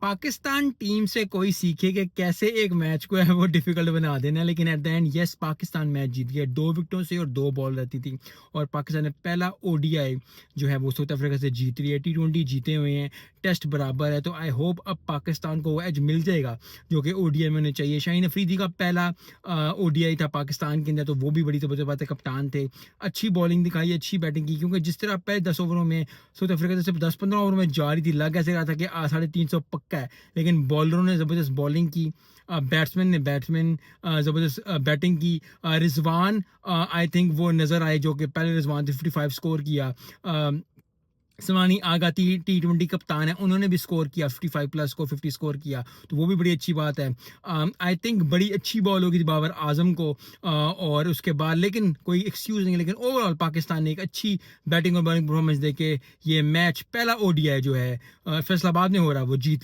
Pakistan team से कोई सीखे कि कैसे एक मैच को है वो डिफिकल्ट बना देना, लेकिन at the end yes Pakistan match जीत गया 2 विकेटों से और 2 बॉल रहती थी। और पाकिस्तान ने पहला ओडीआई जो है वो साउथ अफ्रीका से जीत रही है। T20 जीते हुए हैं, टेस्ट बराबर है, तो आई होप अब पाकिस्तान को वो एज मिल जाएगा जो कि ओडीआई में होने चाहिए। शाहीन अफरीदी का पहला ओडीआई था पाकिस्तान के अंदर, तो वो भी बड़ी ज़बरदस्त बात है, कप्तान थे, अच्छी बॉलिंग दिखाई, अच्छी बैटिंग की, क्योंकि जिस तरह पहले 10 ओवरों में साउथ अफ्रीका सिर्फ 10-15 ओवर में जा रही थी, लग ऐसे रहा था कि 350 पक्का है, लेकिन बॉलरों ने ज़बरदस्त बॉलिंग की, बैट्समैन ज़बरदस्त बैटिंग की। रिजवान आई थिंक वो नज़र आए, जो कि पहले रिजवान 55 स्कोर किया। सवानी आगा T20 कप्तान है, उन्होंने भी स्कोर किया 55 प्लस को 50 स्कोर किया, तो वो भी बड़ी अच्छी बात है। आई थिंक बड़ी अच्छी बॉल होगी बाबर आजम को, और उसके बाद लेकिन कोई एक्सक्यूज़ नहीं है, लेकिन ओवरऑल पाकिस्तान ने एक अच्छी बैटिंग और बॉलिंग परफॉर्मेंस देके ये मैच पहला ओडीआई जो है फैसलाबाद में हो रहा है वो जीत